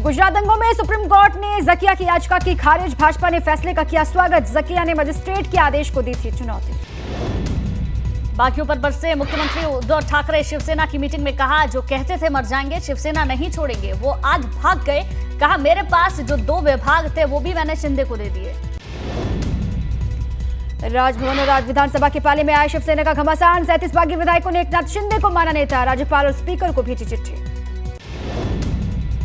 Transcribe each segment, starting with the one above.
गुजरात दंगों में supreme court ने जकिया की याचिका की खारिज। भाजपा ने फैसले का किया स्वागत। जकिया ने मजिस्ट्रेट के आदेश को दी थी चुनौती। बागियों पर बरसे मुख्यमंत्री उद्धव ठाकरे। शिवसेना की मीटिंग में कहा, जो कहते थे मर जाएंगे शिवसेना नहीं छोड़ेंगे, वो आज भाग गए। कहा, मेरे पास जो 2 विभाग थे वो भी मैंने शिंदे को दे दिए। राजभवन और आज विधानसभा के पाले में आए शिवसेना का घमासान। 37 बागी विधायकों ने एकनाथ शिंदे को माना नेता। राज्यपाल और स्पीकर को भेजी चिट्ठी।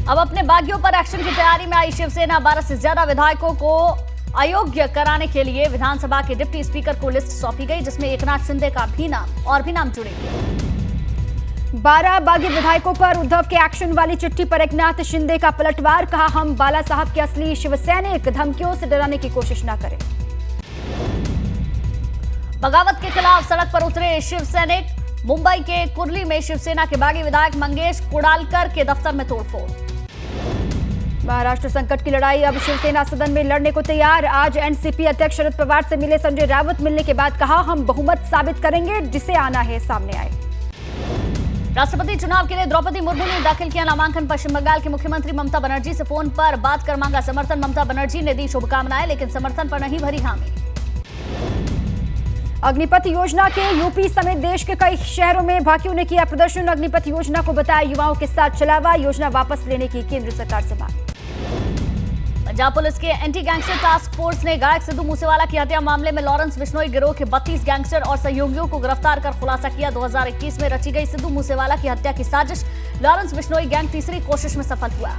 अब अपने बागियों पर एक्शन की तैयारी में आई शिवसेना। 12 से ज्यादा विधायकों को अयोग्य कराने के लिए विधानसभा के डिप्टी स्पीकर को लिस्ट सौंपी गई, जिसमें एकनाथ शिंदे का भी नाम जुड़ेंगे। 12 बागी विधायकों पर उद्धव के एक्शन वाली चिट्ठी पर एकनाथ शिंदे का पलटवार। कहा, हम बाला साहब के असली शिवसैनिक, धमकियों से डराने की कोशिश न करें। बगावत के खिलाफ सड़क पर उतरे शिव सैनिक। मुंबई के कुर्ली में शिवसेना के बागी विधायक मंगेश कुडालकर के दफ्तर में तोड़फोड़। महाराष्ट्र संकट की लड़ाई, अब शिवसेना सदन में लड़ने को तैयार। आज एनसीपी अध्यक्ष शरद पवार से मिले संजय राउत। मिलने के बाद कहा, हम बहुमत साबित करेंगे, जिसे आना है सामने आए। राष्ट्रपति चुनाव के लिए द्रौपदी मुर्मू ने दाखिल किया नामांकन। पश्चिम बंगाल की मुख्यमंत्री ममता बनर्जी से फोन पर बात कर मांगा समर्थन। ममता बनर्जी ने दी शुभकामनाएं, लेकिन समर्थन पर नहीं भरी हामी। अग्निपथ योजना के यूपी समेत देश के कई शहरों में भाकियों ने किया प्रदर्शन। अग्निपथ योजना को बताया युवाओं के साथ छलावा। योजना वापस लेने की केंद्र सरकार से मांग। पंजाब पुलिस के एंटी गैंगस्टर टास्क फोर्स ने गायक सिद्धू मूसेवाला की हत्या मामले में लॉरेंस बिश्नोई गिरोह के 32 गैंगस्टर और सहयोगियों को गिरफ्तार कर खुलासा किया। 2021 में रची गई सिद्धू मूसेवाला की हत्या की साजिश। लॉरेंस बिश्नोई गैंग तीसरी कोशिश में सफल हुआ।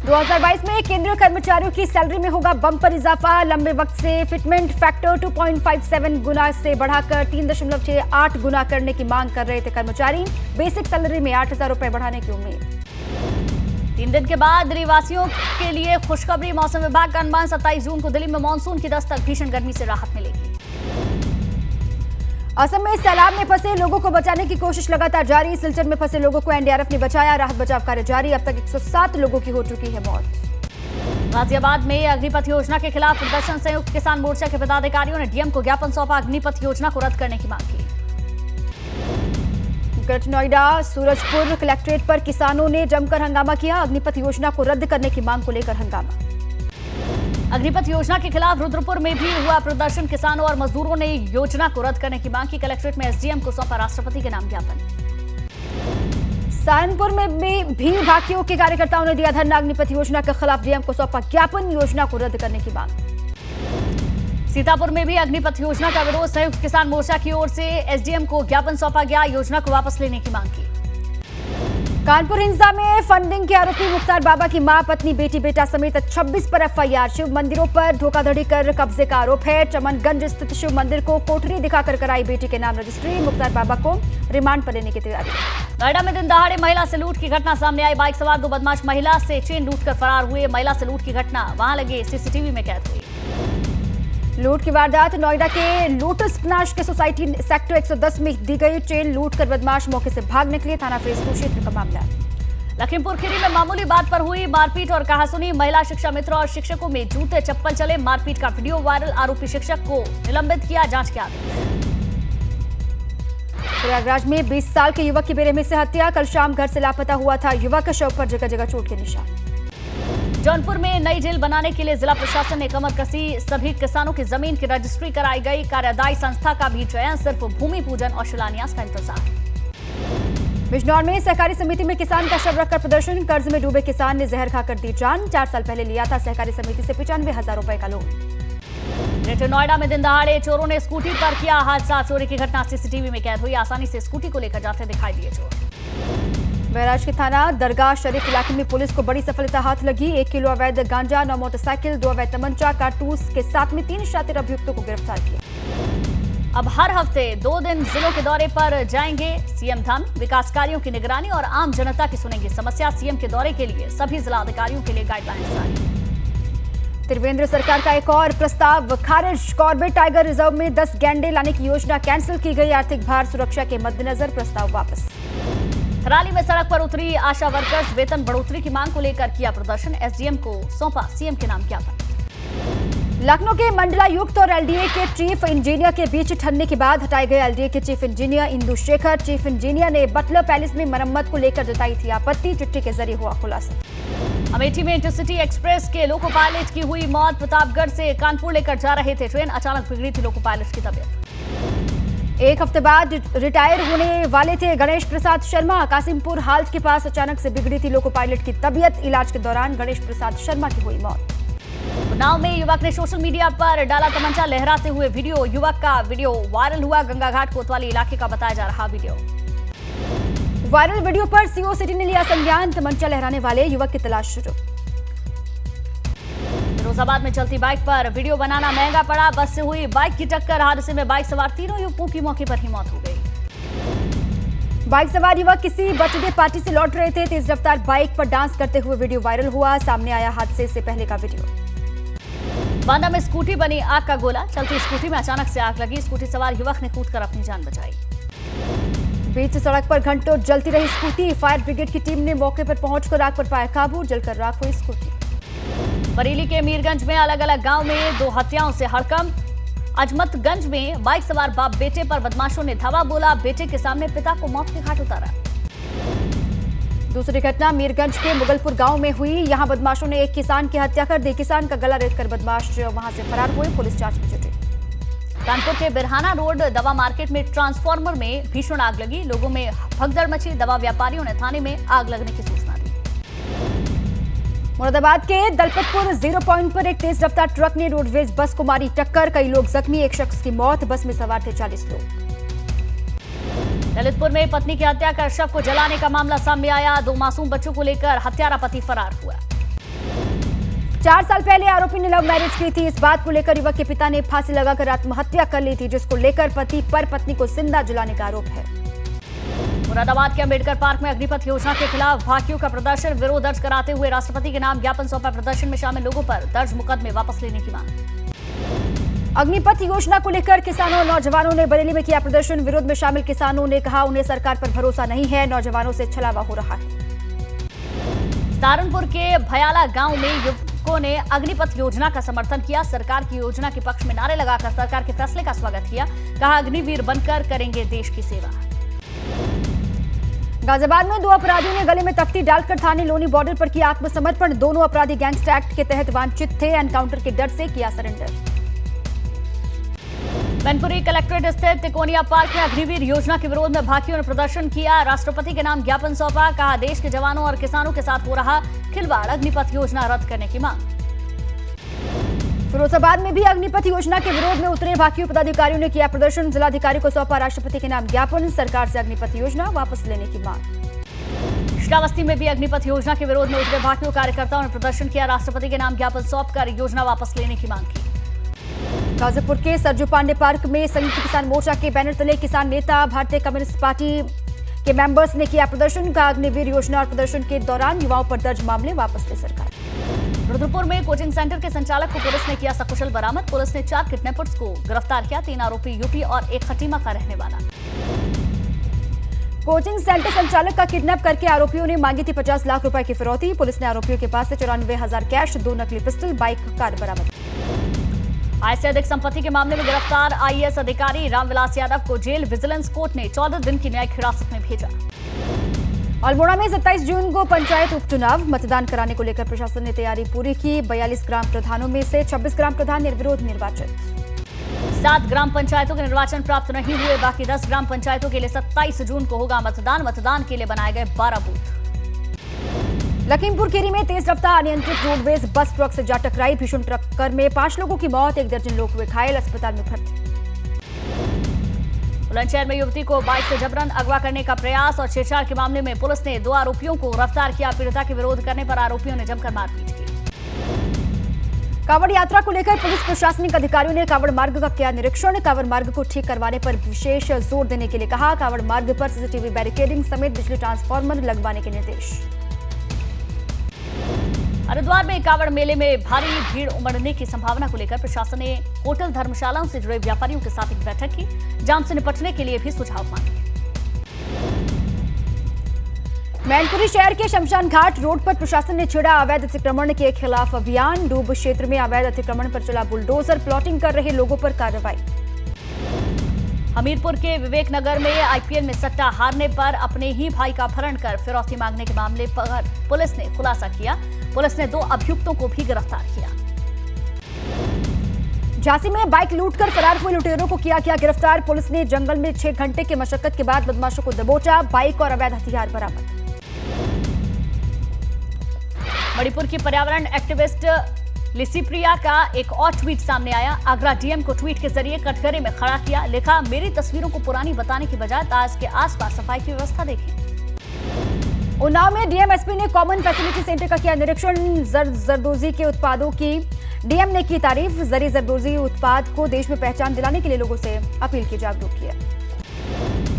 2022 में केंद्रीय कर्मचारियों की सैलरी में होगा बम्पर इजाफा। लंबे वक्त से फिटमेंट फैक्टर 2.57 गुना से बढ़ाकर 3.68 गुना करने की मांग कर रहे थे कर्मचारी। बेसिक सैलरी में 8,000 रुपए बढ़ाने की उम्मीद। 3 दिन के बाद रिवासियों के लिए खुशखबरी। मौसम विभाग का अनुमान 27 जून को दिल्ली में मानसून की दस्तक। भीषण गर्मी से राहत मिलेगी। असम में सैलाब में फंसे लोगों को बचाने की कोशिश लगातार जारी। सिलचर में फंसे लोगों को एनडीआरएफ ने बचाया। राहत बचाव कार्य जारी। अब तक 107 लोगों की हो चुकी है मौत। गाजियाबाद में अग्निपथ योजना के खिलाफ प्रदर्शन। संयुक्त किसान मोर्चा के पदाधिकारियों ने डीएम को ज्ञापन सौंपा। अग्निपथ योजना को रद्द करने की मांग की। ग्रेटर नोएडा सूरजपुर कलेक्ट्रेट पर किसानों ने जमकर हंगामा किया। अग्निपथ योजना को रद्द करने की मांग को लेकर हंगामा। अग्निपथ योजना के खिलाफ रुद्रपुर में भी हुआ प्रदर्शन। किसानों और मजदूरों ने योजना को रद्द करने की मांग की। कलेक्ट्रेट में एसडीएम को सौंपा राष्ट्रपति के नाम ज्ञापन। सहारनपुर में भी भाकियों के कार्यकर्ताओं ने दिया धरना। अग्निपथ योजना के खिलाफ डीएम को सौंपा ज्ञापन। योजना को रद्द करने की मांग। सीतापुर में भी अग्निपथ योजना का विरोध। संयुक्त किसान मोर्चा की ओर से एसडीएम को ज्ञापन सौंपा गया। योजना को वापस लेने की मांग की। कानपुर हिंसा में फंडिंग के आरोपी मुख्तार बाबा की मां, पत्नी, बेटी, बेटा समेत 26 पर एफआईआर। शिव मंदिरों पर धोखाधड़ी कर कब्जे का आरोप है। चमनगंज स्थित शिव मंदिर को कोठरी दिखाकर कराई बेटी के नाम रजिस्ट्री। मुख्तार बाबा को रिमांड पर लेने की तैयारी। नोएडा में दिन दहाड़े महिला से लूट की घटना सामने आई। बाइक सवार 2 बदमाश महिला से चेन लूटकर फरार हुए। महिला से लूट की घटना वहां लगे सीसीटीवी में कैद हुई। लूट की वारदात नोएडा के लोटस पनाश के सोसाइटी सेक्टर 110 में दी गई। चेन लूट कर बदमाश मौके से भाग निकले। थाना फेज 2 क्षेत्र का मामला। लखीमपुर खीरी में मामूली बात पर हुई मारपीट और कहासुनी। महिला शिक्षा मित्र और शिक्षकों में जूते चप्पल चले। मारपीट का वीडियो वायरल। आरोपी शिक्षक को निलंबित किया। जांच के आदेश। प्रयागराज में 20 साल के युवक की बेरहमी से हत्या। कल शाम घर से लापता हुआ था युवक के शव पर जगह जगह चोट के निशान। जौनपुर में नई जेल बनाने के लिए जिला प्रशासन ने कमर कसी। सभी किसानों की जमीन की रजिस्ट्री कराई गई। कार्यदायी संस्था का भी चयन। सिर्फ भूमि पूजन और शिलान्यास का इंतजार। बिजनौर में सहकारी समिति में किसान का शव रखकर प्रदर्शन। कर्ज में डूबे किसान ने जहर खाकर दी जान। 4 साल पहले लिया था सहकारी समिति से 95,000 रुपए का लोन। ग्रेटर नोएडा में दिन दहाड़े चोरों ने स्कूटी पर किया हादसा। चोरी की घटना सीसीटीवी में कैद हुई। आसानी से स्कूटी को लेकर जाते दिखाई दिए चोर। बहराइच के थाना दरगाह शरीफ इलाके में पुलिस को बड़ी सफलता हाथ लगी। 1 किलो अवैध गांजा, 9 मोटरसाइकिल, 2 अवैध तमंचा, कारतूस के साथ में 3 शातिर अभियुक्तों को गिरफ्तार किया। अब हर हफ्ते 2 दिन जिलों के दौरे पर जाएंगे सीएम धामी। विकास कार्यों की निगरानी और आम जनता की सुनेंगे समस्या। सीएम के दौरे के लिए सभी जिलाधिकारियों के लिए गाइडलाइंस जारी। त्रिवेंद्र सरकार का एक और प्रस्ताव खारिज। कॉर्बेट टाइगर रिजर्व में 10 गैंडे लाने की योजना कैंसिल की गई। आर्थिक भार सुरक्षा के मद्देनजर प्रस्ताव वापस। थराली में सड़क पर उतरी आशा वर्कर्स। वेतन बढ़ोतरी की मांग को लेकर किया प्रदर्शन। एसडीएम को सौंपा सीएम के नाम ज्ञापन। लखनऊ के मंडलायुक्त और एलडीए के चीफ इंजीनियर के बीच ठन्ने के बाद हटाए गए एलडीए के chief engineer Indu Shekhar. Chief engineer ने बटलर पैलेस में मरम्मत को लेकर जताई थी आपत्ति। चिट्ठी के जरिए हुआ खुलासा। अमेठी में इंटरसिटी एक्सप्रेस के लोको पायलट की हुई मौत। प्रतापगढ़ से कानपुर लेकर जा रहे थे ट्रेन, अचानक बिगड़ी थी लोको पायलट की तबीयत। एक हफ्ते बाद रिटायर होने वाले थे गणेश प्रसाद शर्मा। कासिमपुर हाल्ट के पास अचानक से बिगड़ी थी लोको पायलट की तबीयत। इलाज के दौरान गणेश प्रसाद शर्मा की हुई मौत। उन्नाव में युवक ने सोशल मीडिया पर डाला तमंचा लहराते हुए वीडियो। युवक का वीडियो वायरल हुआ। गंगा घाट कोतवाली इलाके का बताया जा रहा वीडियो। वायरल वीडियो पर सीओ सिटी ने लिया संज्ञान। तमंचा लहराने वाले युवक की तलाश शुरू। फिरोजाबाद में चलती बाइक पर वीडियो बनाना महंगा पड़ा। बस से हुई बाइक की टक्कर। हादसे में बाइक सवार तीनों युवकों की मौके पर ही मौत हो गई। बाइक सवार युवक किसी बर्थडे पार्टी से लौट रहे थे। तेज रफ्तार बाइक पर डांस करते हुए वीडियो वायरल हुआ। सामने आया हादसे से पहले का वीडियो। बांदा में स्कूटी बनी आग का गोला। चलती स्कूटी में अचानक से आग लगी। स्कूटी सवार युवक ने कूदकर अपनी जान बचाई। बीच सड़क पर घंटों जलती रही स्कूटी। फायर ब्रिगेड की टीम ने मौके पर पहुंचकर आग पर पाया काबू। जलकर राख हुई स्कूटी। बरेली के मीरगंज में अलग अलग गांव में 2 हत्याओं से हड़कंप। अजमतगंज में बाइक सवार बाप बेटे पर बदमाशों ने धावा बोला। बेटे के सामने पिता को मौत के घाट उतारा। दूसरी घटना मीरगंज के मुगलपुर गांव में हुई। यहां बदमाशों ने एक किसान की हत्या कर दी। किसान का गला रेतकर बदमाश वहां से फरार हुए। पुलिस जांच में जुटी। कानपुर के बिरहाना रोड दवा मार्केट में ट्रांसफार्मर में भीषण आग लगी। लोगों में भगदड़ मची। दवा व्यापारियों ने थाने में आग लगने की सूचना दी। मुरादाबाद के दलपतपुर 0 पॉइंट पर एक तेज रफ्तार ट्रक ने रोडवेज बस को मारी टक्कर। कई लोग जख्मी। एक शख्स की मौत। बस में सवार थे 40 लोग। ललितपुर में पत्नी की हत्या कर शव को जलाने का मामला सामने आया। 2 मासूम बच्चों को लेकर हत्यारा पति फरार हुआ। 4 साल पहले आरोपी ने लव मैरिज की थी। इस बात को लेकर युवक के पिता ने फांसी लगाकर आत्महत्या कर ली थी, जिसको लेकर पति पर पत्नी को जिंदा जलाने का आरोप है। मुरादाबाद के अंबेडकर पार्क में अग्निपथ योजना के खिलाफ भाकियों का प्रदर्शन। विरोध दर्ज कराते हुए राष्ट्रपति के नाम ज्ञापन सौंपा। प्रदर्शन में शामिल लोगों पर दर्ज मुकदमे वापस लेने की मांग। अग्निपथ योजना को लेकर किसानों और नौजवानों ने बरेली में किया प्रदर्शन। विरोध में शामिल किसानों ने कहा उन्हें सरकार पर भरोसा नहीं है। नौजवानों से छलावा हो रहा है। सहारनपुर के भयाला गांव में युवकों ने अग्निपथ योजना का समर्थन किया। सरकार की योजना के पक्ष में नारे लगाकर सरकार के फैसले का स्वागत किया। कहा अग्निवीर बनकर करेंगे देश की सेवा। गाजियाबाद में 2 अपराधियों ने गले में तख्ती डालकर थाने लोनी बॉर्डर पर किया आत्मसमर्पण। दोनों अपराधी गैंगस्टर एक्ट के तहत वांछित थे। एनकाउंटर के डर से किया सरेंडर। मैनपुरी कलेक्ट्रेट स्थित तिकोनिया पार्क में अग्निवीर योजना के विरोध में भाकियों ने प्रदर्शन किया। राष्ट्रपति के नाम ज्ञापन सौंपा। कहा देश के जवानों और किसानों के साथ हो रहा खिलवाड़। अग्निपथ योजना रद्द करने की मांग। फिरोजाबाद में भी अग्निपथ योजना के विरोध में उतरे भाकियों पदाधिकारियों ने किया प्रदर्शन। जिलाधिकारी को सौंपा राष्ट्रपति के नाम ज्ञापन। सरकार से अग्निपथ योजना वापस लेने की मांग। श्रावस्ती में भी अग्निपथ योजना के विरोध में उतरे भाकियों कार्यकर्ताओं ने प्रदर्शन किया। राष्ट्रपति के नाम ज्ञापन सौंपकर योजना वापस लेने की मांग की। गाजीपुर के सरजू पांडे पार्क में संयुक्त किसान मोर्चा के बैनर तले किसान नेता भारतीय कम्युनिस्ट पार्टी के मेंबर्स ने किया प्रदर्शन। का अग्निवीर योजना और प्रदर्शन के दौरान युवाओं पर दर्ज मामले वापस ले सरकार। रुद्रपुर में कोचिंग सेंटर के संचालक को पुलिस ने किया सकुशल बरामद। पुलिस ने 4 किडनैपर्स को गिरफ्तार किया। 3 आरोपी यूपी और 1 खटीमा का रहने वाला। कोचिंग सेंटर संचालक का किडनैप करके आरोपियों ने मांगी थी 50 लाख रुपए की फिरौती। पुलिस ने आरोपियों के पास से 94,000 कैश, 2 नकली पिस्टल, बाइक, कार बरामद की। आय से अधिक संपत्ति के मामले में गिरफ्तार आईएएस अधिकारी रामविलास यादव को जेल विजिलेंस कोर्ट ने 14 दिन की न्यायिक हिरासत में भेजा। अल्मोड़ा में 27 जून को पंचायत उपचुनाव। मतदान कराने को लेकर प्रशासन ने तैयारी पूरी की। 42 ग्राम प्रधानों में से 26 ग्राम प्रधान निर्विरोध निर्वाचित। 7 ग्राम पंचायतों के निर्वाचन प्राप्त नहीं हुए। बाकी 10 ग्राम पंचायतों के लिए 27 जून को होगा मतदान। मतदान के लिए बनाए गए 12 बूथ। लखीमपुर खीरी में तेज रफ्तार अनियंत्रित रोडवेज बस ट्रक से जा टकराई। भीषण टक्कर में 5 लोगों की मौत। 1 दर्जन लोग हुए घायल। अस्पताल में भर्ती। बुलंदशहर में युवती को बाइक से जबरन अगवा करने का प्रयास और छेड़छाड़ के मामले में पुलिस ने 2 आरोपियों को गिरफ्तार किया। पीड़िता के विरोध करने पर आरोपियों ने जमकर मारपीट की। कांवड़ यात्रा को लेकर पुलिस प्रशासनिक अधिकारियों ने कांवड़ मार्ग का किया निरीक्षण। कांवड़ मार्ग को ठीक करवाने पर विशेष जोर देने के लिए कहा। कांवड़ मार्ग पर सीसीटीवी बैरिकेडिंग समेत बिजली ट्रांसफार्मर लगवाने के निर्देश। हरिद्वार में कांवड़ मेले में भारी भीड़ उमड़ने की संभावना को लेकर प्रशासन ने होटल धर्मशालाओं से जुड़े व्यापारियों के साथ एक बैठक की। जाम से निपटने के लिए भी सुझाव मांगे। मैनपुरी शहर के शमशान घाट रोड पर प्रशासन ने छेड़ा अवैध अतिक्रमण के खिलाफ अभियान। डूब क्षेत्र में अवैध अतिक्रमण पर चला बुलडोजर, प्लॉटिंग कर रहे लोगों पर कार्रवाई। हमीरपुर के विवेक नगर में आईपीएल में सट्टा हारने पर अपने ही भाई का अपहरण कर फिरौती मांगने के मामले पर पुलिस ने खुलासा किया। पुलिस ने 2 अभियुक्तों को भी गिरफ्तार किया। झांसी में बाइक लूटकर फरार हुए लुटेरों को किया गिरफ्तार। पुलिस ने जंगल में 6 घंटे की मशक्कत के बाद बदमाशों को दबोचा, बाइक और अवैध हथियार बरामद। मणिपुर की पर्यावरण एक्टिविस्ट लिसिप्रिया का एक और ट्वीट सामने आया। आगरा डीएम को ट्वीट के जरिए कटघरे में खड़ा किया, लिखा, मेरी तस्वीरों को पुरानी बताने की बजाय ताज के आसपास सफाई की व्यवस्था देखें। उन्नाव में डीएम एसपी ने कॉमन फैसिलिटी सेंटर का किया निरीक्षण। जरदोजी के उत्पादों की डीएम ने की तारीफ। जरदोजी उत्पाद को देश में पहचान दिलाने के लिए लोगों से अपील की, जागरूक किया।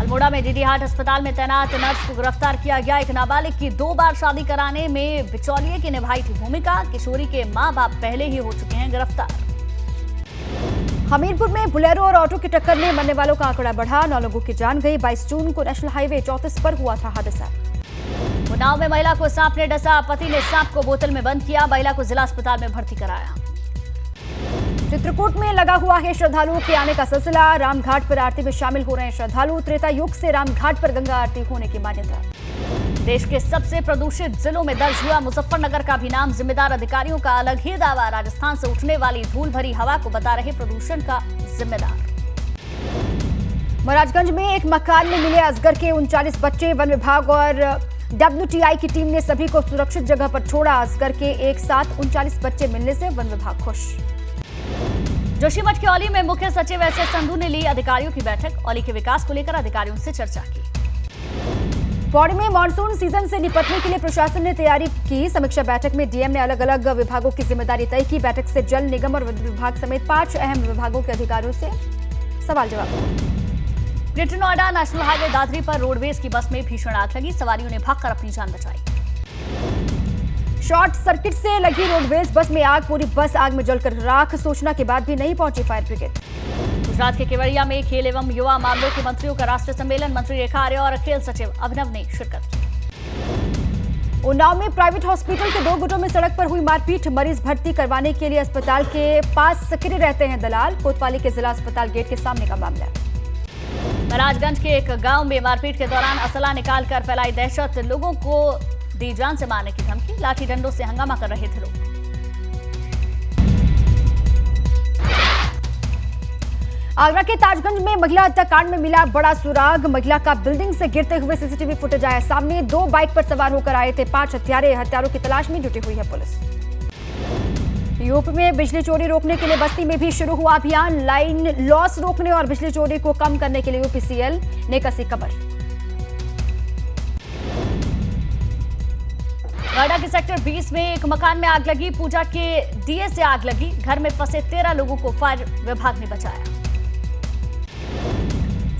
अल्मोड़ा में डीडी हाट अस्पताल में तैनात नर्स को गिरफ्तार किया गया। एक नाबालिग की 2 बार शादी कराने में बिचौलिए की निभाई थी भूमिका। किशोरी के मां बाप पहले ही हो चुके हैं गिरफ्तार। हमीरपुर में बुलेरो और ऑटो की टक्कर में मरने वालों का आंकड़ा बढ़ा, 9 लोगों की जान गई। 22 जून को नेशनल हाईवे 34 पर हुआ था हादसा। उन्नाव में महिला को सांप ने डसा, पति ने सांप को बोतल में बंद किया, महिला को जिला अस्पताल में भर्ती कराया। चित्रकूट में लगा हुआ है श्रद्धालुओं के आने का सिलसिला। रामघाट पर आरती में शामिल हो रहे हैं श्रद्धालु। त्रेता युग से रामघाट पर गंगा आरती होने की मान्यता। देश के सबसे प्रदूषित जिलों में दर्ज हुआ मुजफ्फरनगर का भी नाम। जिम्मेदार अधिकारियों का अलग ही दावा। राजस्थान से उठने वाली धूल भरी हवा को बता रहे प्रदूषण का जिम्मेदार। महाराजगंज में एक मकान में मिले अजगर के 39 बच्चे। वन विभाग और WTI की टीम ने सभी को सुरक्षित जगह पर छोड़ा। अजगर के एक साथ 39 बच्चे मिलने से वन विभाग खुश। जोशीमठ के औली में मुख्य सचिव एस संधू ने ली अधिकारियों की बैठक। औली के विकास को लेकर अधिकारियों से चर्चा की। पौड़ी में मानसून सीजन से निपटने के लिए प्रशासन ने तैयारी की। समीक्षा बैठक में डीएम ने अलग अलग विभागों की जिम्मेदारी तय की। बैठक से जल निगम और विद्युत विभाग समेत 5 अहम विभागों के अधिकारियों से सवाल जवाब। Greater Noida national highway Dadri पर रोडवेज की बस में भीषण आग लगी। सवारियों ने भागकर अपनी जान बचाई। शॉर्ट सर्किट से लगी रोडवेज बस में आग, पूरी बस आग में जलकर राख। सूचना के बाद भी नहीं पहुंची फायर ब्रिगेड। गुजरात के केवड़िया में खेल एवं युवा मामलों के मंत्रियों का राष्ट्रीय सम्मेलन। मंत्री रेखा आर्य और खेल सचिव अभिनव ने शिरकत की। उन्नाव में प्राइवेट हॉस्पिटल के 2 गुटों में सड़क पर हुई मारपीट। मरीज भर्ती करवाने के लिए अस्पताल के पास सक्रिय रहते हैं दलाल। कोतवाली के जिला अस्पताल गेट के सामने का मामला। महाराजगंज के एक गांव में मारपीट के दौरान असला निकालकर फैलाई दहशत। लोगों को दी जान से मारने की धमकी। लाठी डंडों से हंगामा कर रहे थे लोग। आगरा के ताजगंज में महिला हत्याकांड में मिला बड़ा सुराग। महिला का बिल्डिंग से गिरते हुए सीसीटीवी फुटेज आया सामने। 2 बाइक पर सवार होकर आए थे 5 हत्यारे। हत्यारों की तलाश में जुटी हुई है पुलिस। यूपी में बिजली चोरी रोकने के लिए बस्ती में भी शुरू हुआ अभियान। लाइन लॉस रोकने और बिजली चोरी को कम करने के लिए यूपीसीएल ने कसी कमर। नोएडा के सेक्टर 20 में एक मकान में आग लगी। पूजा के दिए से आग लगी। घर में फंसे 13 लोगों को फायर विभाग ने बचाया।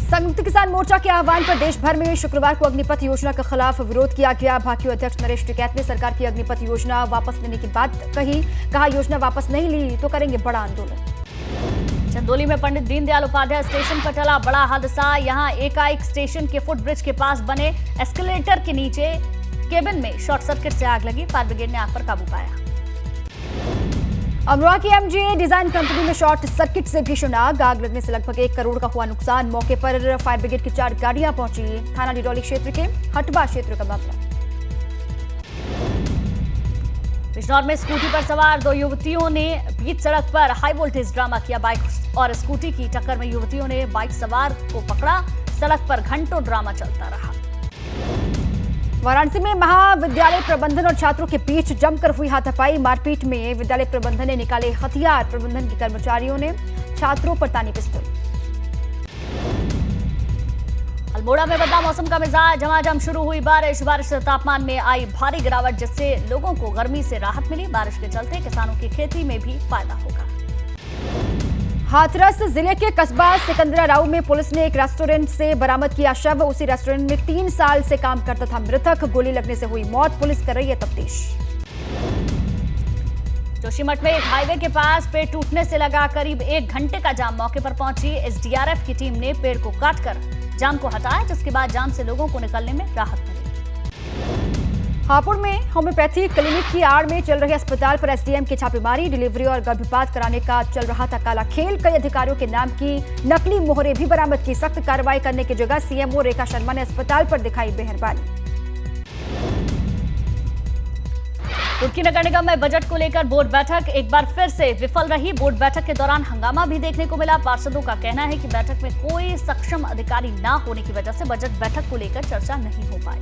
संयुक्त किसान मोर्चा के आह्वान पर देश भर में शुक्रवार को अग्निपथ योजना के खिलाफ विरोध किया गया। भाकियू अध्यक्ष नरेश टिकैत ने सरकार की अग्निपथ योजना वापस लेने की बात कही। कहा, योजना वापस नहीं ली तो करेंगे बड़ा आंदोलन। चंदौली में पंडित दीनदयाल उपाध्याय स्टेशन पर टला बड़ा हादसा। यहां एकाएक स्टेशन के फुटब्रिज के पास बने एस्केलेटर के नीचे केबिन में शॉर्ट सर्किट से आग लगी। फायर ब्रिगेड ने आग पर काबू पाया। अमरोहा की एमजीए डिजाइन कंपनी में शॉर्ट सर्किट से भीषण आग। आग लगने से लगभग 1 करोड़ का हुआ नुकसान। मौके पर फायर ब्रिगेड की 4 गाड़ियां पहुंची। थाना डिडौली क्षेत्र के हटवा क्षेत्र का मामला। बिजनौर में स्कूटी पर सवार 2 युवतियों ने बीच सड़क पर हाई वोल्टेज ड्रामा किया। बाइक और स्कूटी की टक्कर में युवतियों ने बाइक सवार को पकड़ा। सड़क पर घंटों ड्रामा चलता रहा। वाराणसी में महाविद्यालय प्रबंधन और छात्रों के बीच जमकर हुई हाथापाई। मारपीट में विद्यालय प्रबंधन ने निकाले हथियार। प्रबंधन के कर्मचारियों ने छात्रों पर तानी पिस्तौल। अल्मोड़ा में बदला मौसम का मिजाज। झमाझम शुरू हुई बारिश से तापमान में आई भारी गिरावट, जिससे लोगों को गर्मी से राहत मिली। बारिश के चलते किसानों की खेती में भी फायदा होगा। हाथरस जिले के कस्बा सिकंदरा राव में पुलिस ने एक रेस्टोरेंट से बरामद किया शव। उसी रेस्टोरेंट में 3 साल से काम करता था मृतक। गोली लगने से हुई मौत। पुलिस कर रही है तफ्तीश। जोशीमठ में एक हाईवे के पास पेड़ टूटने से लगा करीब 1 घंटे का जाम। मौके पर पहुंची एसडीआरएफ की टीम ने पेड़ को काटकर जाम को हटाया, जिसके बाद जाम से लोगों को निकलने में राहत मिली। हापुड़ में होम्योपैथिक क्लिनिक की आड़ में चल रहे अस्पताल पर एसडीएम की छापेमारी। डिलीवरी और गर्भपात कराने का चल रहा था काला खेल। कई अधिकारियों के नाम की नकली मोहरें भी बरामद की। सख्त कार्रवाई करने की जगह सीएमओ रेखा शर्मा ने अस्पताल पर दिखाई मेहरबानी। रुड़की नगर निगम में बजट को लेकर बोर्ड बैठक एक बार फिर से विफल रही। बोर्ड बैठक के दौरान हंगामा भी देखने को मिला। पार्षदों का कहना है कि बैठक में कोई सक्षम अधिकारी न होने की वजह से बजट बैठक को लेकर चर्चा नहीं हो पाई।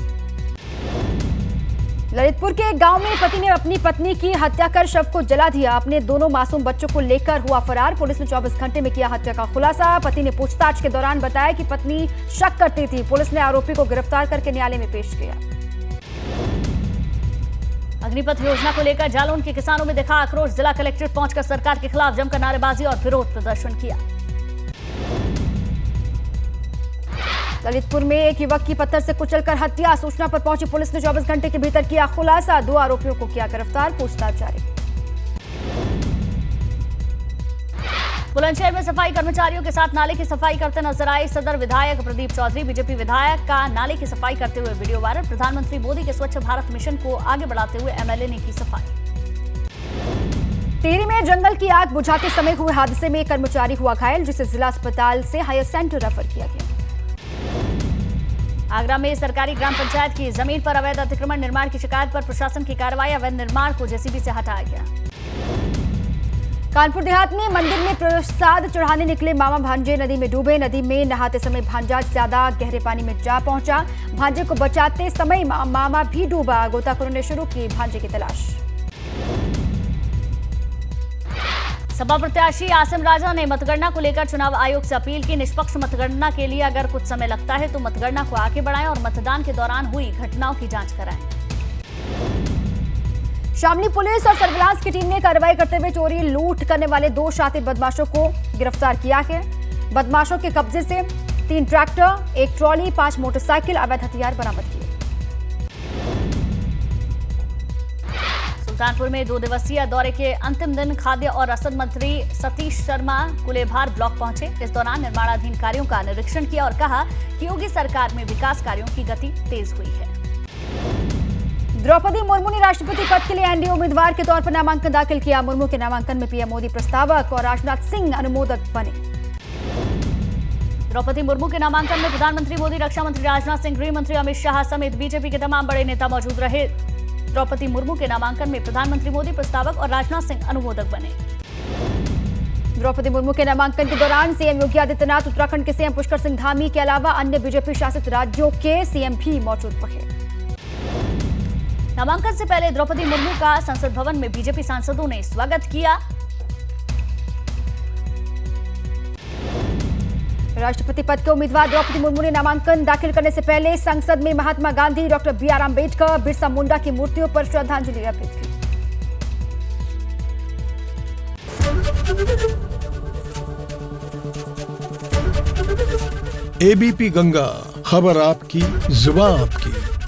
ललितपुर के एक गांव में पति ने अपनी पत्नी की हत्या कर शव को जला दिया। अपने दोनों मासूम बच्चों को लेकर हुआ फरार। पुलिस ने 24 घंटे में किया हत्या का खुलासा। पति ने पूछताछ के दौरान बताया कि पत्नी शक करती थी। पुलिस ने आरोपी को गिरफ्तार करके न्यायालय में पेश किया। अग्निपथ योजना को लेकर जालौन के किसानों में दिखा आक्रोश। जिला कलेक्ट्रेट पहुंचकर सरकार के खिलाफ जमकर नारेबाजी और विरोध प्रदर्शन किया। ललितपुर में एक युवक की पत्थर से कुचलकर हत्या। सूचना पर पहुंची पुलिस ने 24 घंटे के भीतर किया खुलासा। 2 आरोपियों को किया गिरफ्तार। पूछताछ जारी। बुलंदशहर में सफाई कर्मचारियों के साथ नाले की सफाई करते नजर आए सदर विधायक प्रदीप चौधरी। बीजेपी विधायक का नाले की सफाई करते हुए वीडियो वायरल। प्रधानमंत्री मोदी के स्वच्छ भारत मिशन को आगे बढ़ाते हुए एमएलए ने की सफाई। टिहरी में जंगल की आग बुझाते समय हुए हादसे में एक कर्मचारी हुआ घायल, जिसे जिला अस्पताल से हायर सेंटर रेफर किया गया। आगरा में सरकारी ग्राम पंचायत की जमीन पर अवैध अतिक्रमण निर्माण की शिकायत पर प्रशासन की कार्रवाई। अवैध निर्माण को जेसीबी से हटाया गया। कानपुर देहात में मंदिर में प्रसाद चढ़ाने निकले मामा भांजे नदी में डूबे। नदी में नहाते समय भांजा ज्यादा गहरे पानी में जा पहुंचा। भांजे को बचाते समय मामा भी डूबा। गोताखोरों ने शुरू की भांजे की तलाश। सपा प्रत्याशी आसिम राजा ने मतगणना को लेकर चुनाव आयोग से अपील की। निष्पक्ष मतगणना के लिए अगर कुछ समय लगता है तो मतगणना को आगे बढ़ाएं और मतदान के दौरान हुई घटनाओं की जांच कराएं। शामली पुलिस और सर्विलांस की टीम ने कार्रवाई करते हुए चोरी लूट करने वाले 2 शातिर बदमाशों को गिरफ्तार किया है। बदमाशों के कब्जे से 3 ट्रैक्टर, 1 ट्रॉली, 5 मोटरसाइकिल, अवैध हथियार बरामद किए। सुल्तानपुर में 2 दिवसीय दौरे के अंतिम दिन खाद्य और रसद मंत्री सतीश शर्मा कुलेभार ब्लॉक पहुंचे। इस दौरान निर्माणाधीन कार्यों का निरीक्षण किया और कहा कि योगी सरकार में विकास कार्यों की गति तेज हुई है। द्रौपदी मुर्मू ने राष्ट्रपति पद के लिए एनडीए उम्मीदवार के तौर पर नामांकन दाखिल किया। मुर्मू के नामांकन में पीएम मोदी प्रस्तावक और राजनाथ सिंह अनुमोदक बने। द्रौपदी मुर्मू के नामांकन में प्रधानमंत्री मोदी, रक्षा मंत्री राजनाथ सिंह, गृह मंत्री अमित शाह समेत बीजेपी के तमाम बड़े नेता मौजूद रहे। द्रौपदी मुर्मू के नामांकन में प्रधानमंत्री मोदी प्रस्तावक और राजनाथ सिंह अनुमोदक बने। द्रौपदी मुर्मू के नामांकन के दौरान सीएम योगी आदित्यनाथ, उत्तराखंड के सीएम पुष्कर सिंह धामी के अलावा अन्य बीजेपी शासित राज्यों के सीएम भी मौजूद रहे। नामांकन से पहले द्रौपदी मुर्मू का संसद भवन में बीजेपी सांसदों ने स्वागत किया। राष्ट्रपति पद के उम्मीदवार द्रौपदी मुर्मू ने नामांकन दाखिल करने से पहले संसद में महात्मा गांधी, डॉक्टर BR अम्बेडकर, बिरसा मुंडा की मूर्तियों पर श्रद्धांजलि अर्पित की। ABP गंगा, खबर आपकी, जुबान आपकी।